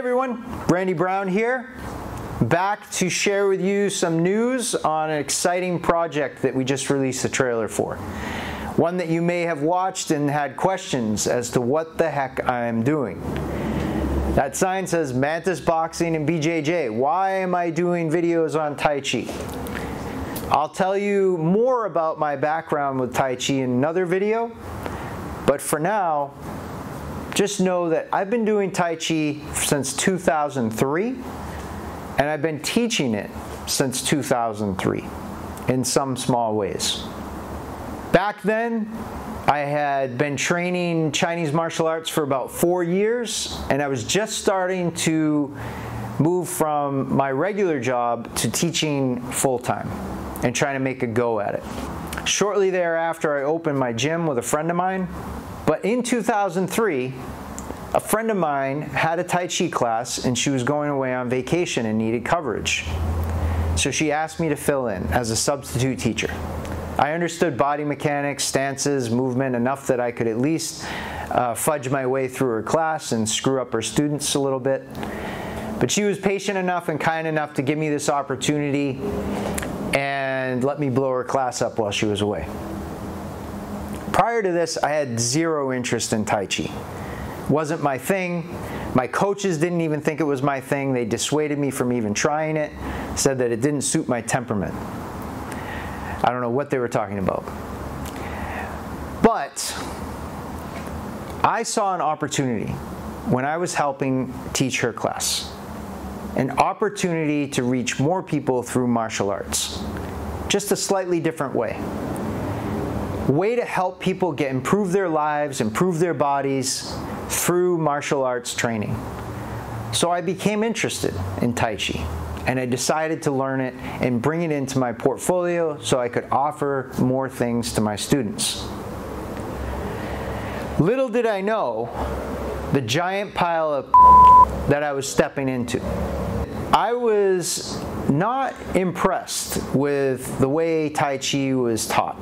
everyone, Randy Brown here, back to share with you some news on an exciting project that we just released a trailer for. One that you may have watched and had questions as to what the heck I'm doing. That sign says Mantis Boxing and BJJ. Why am I doing videos on Tai Chi? I'll tell you more about my background with Tai Chi in another video, but for now, just know that I've been doing Tai Chi since 2003, and I've been teaching it since 2003 in some small ways. Back then, I had been training Chinese martial arts for about 4 years, and I was just starting to move from my regular job to teaching full-time and trying to make a go at it. Shortly thereafter, I opened my gym with a friend of mine. But in 2003, a friend of mine had a Tai Chi class and she was going away on vacation and needed coverage. So she asked me to fill in as a substitute teacher. I understood body mechanics, stances, movement enough that I could at least fudge my way through her class and screw up her students a little bit. But she was patient enough and kind enough to give me this opportunity and let me blow her class up while she was away. Prior to this, I had zero interest in Tai Chi. Wasn't my thing. My coaches didn't even think it was my thing. They dissuaded me from even trying it, said that it didn't suit my temperament. I don't know what they were talking about. But I saw an opportunity when I was helping teach her class. An opportunity to reach more people through martial arts. Just a slightly different way. Way to help people improve their lives, improve their bodies through martial arts training. So I became interested in Tai Chi, and I decided to learn it and bring it into my portfolio so I could offer more things to my students. Little did I know the giant pile of that I was stepping into. I was not impressed with the way Tai Chi was taught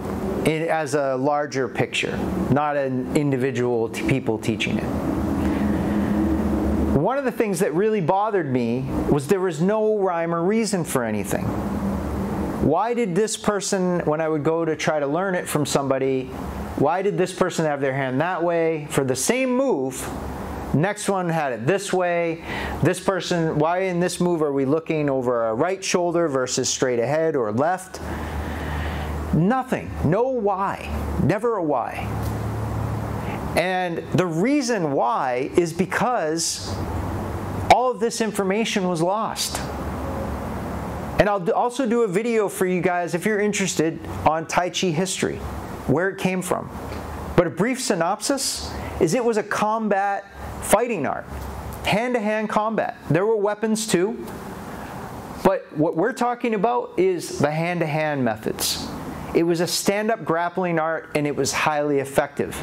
as a larger picture, not an individual people teaching it. One of the things that really bothered me was there was no rhyme or reason for anything. Why did this person, when I would go to try to learn it from somebody, why did this person have their hand that way for the same move? Next one had it this way. This person, why in this move are we looking over our right shoulder versus straight ahead or left? Nothing. No why. Never a why. And the reason why is because all of this information was lost. And I'll also do a video for you guys if you're interested on Tai Chi history, where it came from. But a brief synopsis is it was a combat fighting art, hand-to-hand combat. There were weapons too, but what we're talking about is the hand-to-hand methods. It was a stand-up grappling art and it was highly effective.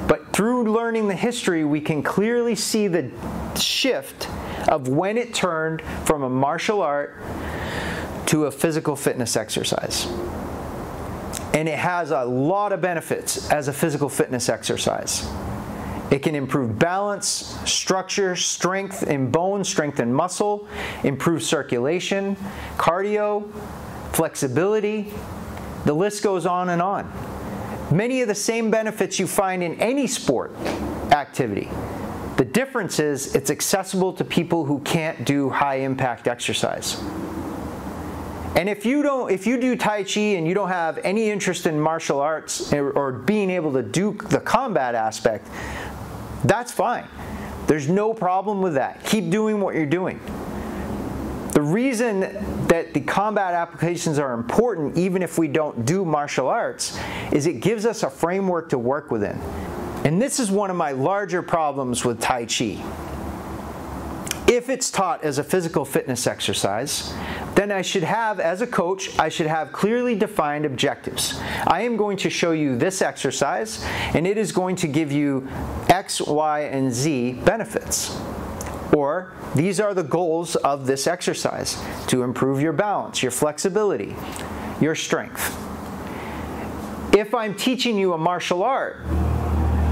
But through learning the history, we can clearly see the shift of when it turned from a martial art to a physical fitness exercise. And it has a lot of benefits as a physical fitness exercise. It can improve balance, structure, strength in bone, strength in muscle, improve circulation, cardio, flexibility. The list goes on and on. Many of the same benefits you find in any sport activity. The difference is it's accessible to people who can't do high impact exercise. And if you do Tai Chi and you don't have any interest in martial arts or being able to do the combat aspect, that's fine. There's no problem with that. Keep doing what you're doing. The reason that the combat applications are important, even if we don't do martial arts, is it gives us a framework to work within. And this is one of my larger problems with Tai Chi. If it's taught as a physical fitness exercise, then I should have, as a coach, I should have clearly defined objectives. I am going to show you this exercise, and it is going to give you X, Y, and Z benefits. Or, these are the goals of this exercise: to improve your balance, your flexibility, your strength. If I'm teaching you a martial art,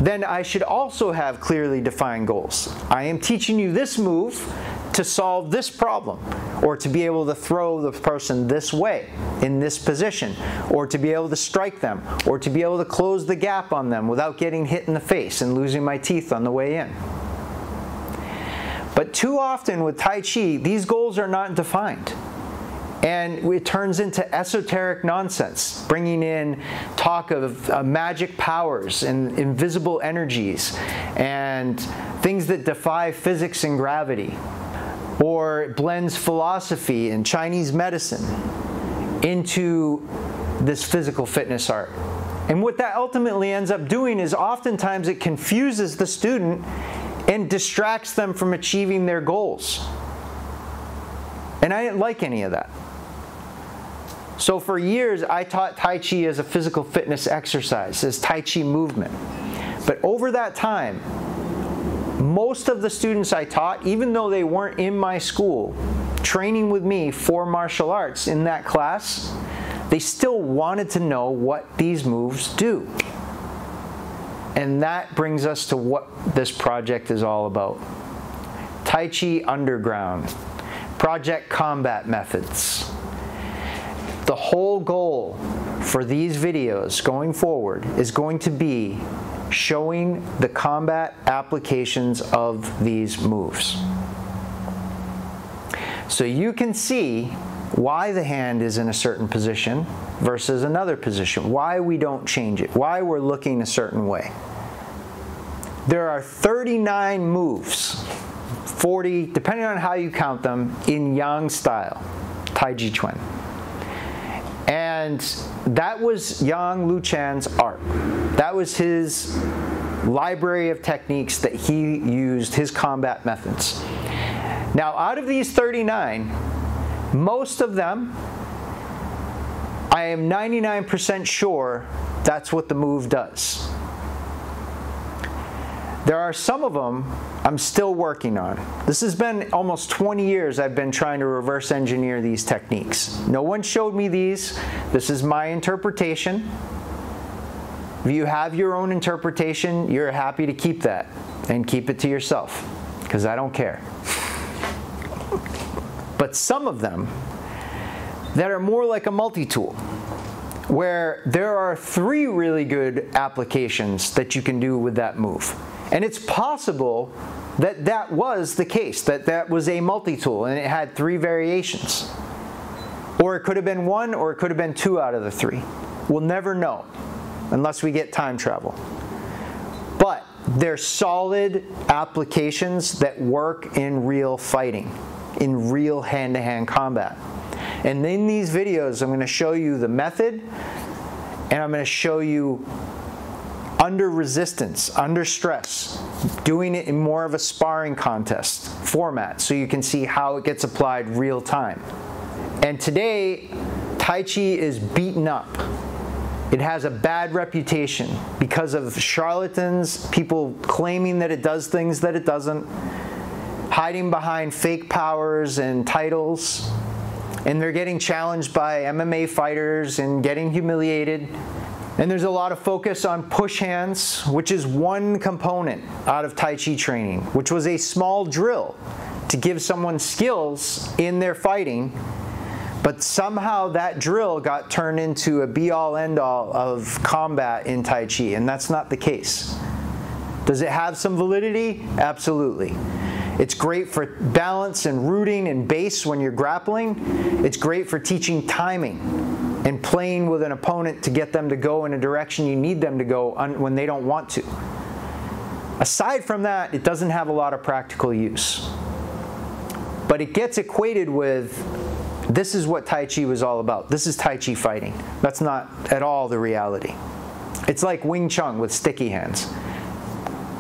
then I should also have clearly defined goals. I am teaching you this move to solve this problem, or to be able to throw the person this way in this position, or to be able to strike them, or to be able to close the gap on them without getting hit in the face and losing my teeth on the way in. But too often with Tai Chi, these goals are not defined. And it turns into esoteric nonsense, bringing in talk of magic powers and invisible energies and things that defy physics and gravity. Or it blends philosophy and Chinese medicine into this physical fitness art. And what that ultimately ends up doing is oftentimes it confuses the student and distracts them from achieving their goals. And I didn't like any of that. So for years, I taught Tai Chi as a physical fitness exercise, as Tai Chi movement. But over that time, most of the students I taught, even though they weren't in my school, training with me for martial arts in that class, they still wanted to know what these moves do. And that brings us to what this project is all about. Tai Chi Underground, Project Combat Methods. The whole goal for these videos going forward is going to be showing the combat applications of these moves. So you can see why the hand is in a certain position versus another position, why we don't change it, why we're looking a certain way. There are 39 moves, 40, depending on how you count them, in Yang style, Tai Chi Chuan. And that was Yang Luchan's art. That was his library of techniques that he used, his combat methods. Now, out of these 39, most of them, I am 99% sure that's what the move does. There are some of them I'm still working on. This has been almost 20 years I've been trying to reverse engineer these techniques. No one showed me these. This is my interpretation. If you have your own interpretation, you're happy to keep that and keep it to yourself, because I don't care. But some of them that are more like a multi-tool, where there are 3 really good applications that you can do with that move. And it's possible that that was the case, that that was a multi-tool and it had 3 variations. Or it could have been 1, or it could have been 2 out of the 3. We'll never know unless we get time travel. But they're solid applications that work in real fighting, in real hand-to-hand combat. And in these videos, I'm going to show you the method, and I'm going to show you under resistance, under stress, doing it in more of a sparring contest format so you can see how it gets applied real time. And today, Tai Chi is beaten up. It has a bad reputation because of charlatans, people claiming that it does things that it doesn't, hiding behind fake powers and titles, and they're getting challenged by MMA fighters and getting humiliated. And there's a lot of focus on push hands, which is one component out of Tai Chi training, which was a small drill to give someone skills in their fighting. But somehow that drill got turned into a be-all, end-all of combat in Tai Chi, and that's not the case. Does it have some validity? Absolutely. It's great for balance and rooting and base when you're grappling. It's great for teaching timing and playing with an opponent to get them to go in a direction you need them to go when they don't want to. Aside from that, it doesn't have a lot of practical use. But it gets equated with, this is what Tai Chi was all about. This is Tai Chi fighting. That's not at all the reality. It's like Wing Chun with sticky hands.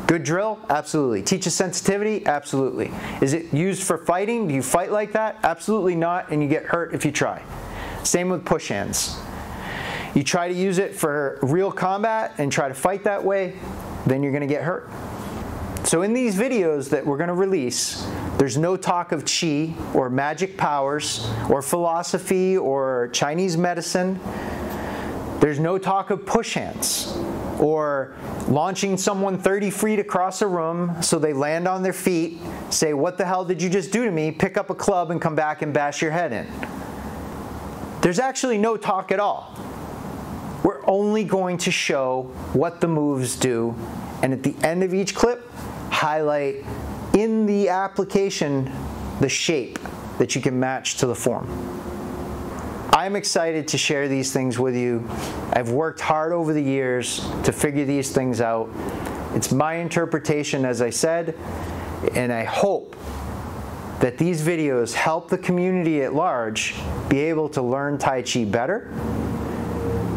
Good drill? Absolutely. Teaches sensitivity? Absolutely. Is it used for fighting? Do you fight like that? Absolutely not, and you get hurt if you try. Same with push hands. You try to use it for real combat and try to fight that way, then you're going to get hurt. So in these videos that we're going to release, there's no talk of Qi or magic powers or philosophy or Chinese medicine. There's no talk of push hands or launching someone 30 feet across a room so they land on their feet, say, "What the hell did you just do to me?" Pick up a club and come back and bash your head in. There's actually no talk at all. We're only going to show what the moves do, and at the end of each clip, highlight in the application the shape that you can match to the form. I'm excited to share these things with you. I've worked hard over the years to figure these things out. It's my interpretation, as I said, and I hope that these videos help the community at large be able to learn Tai Chi better.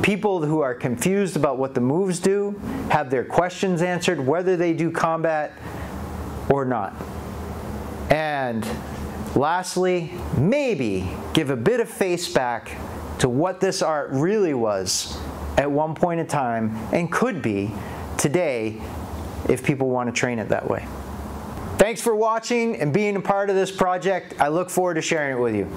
People who are confused about what the moves do have their questions answered, whether they do combat or not. And lastly, maybe give a bit of face back to what this art really was at one point in time and could be today if people want to train it that way. Thanks for watching and being a part of this project. I look forward to sharing it with you.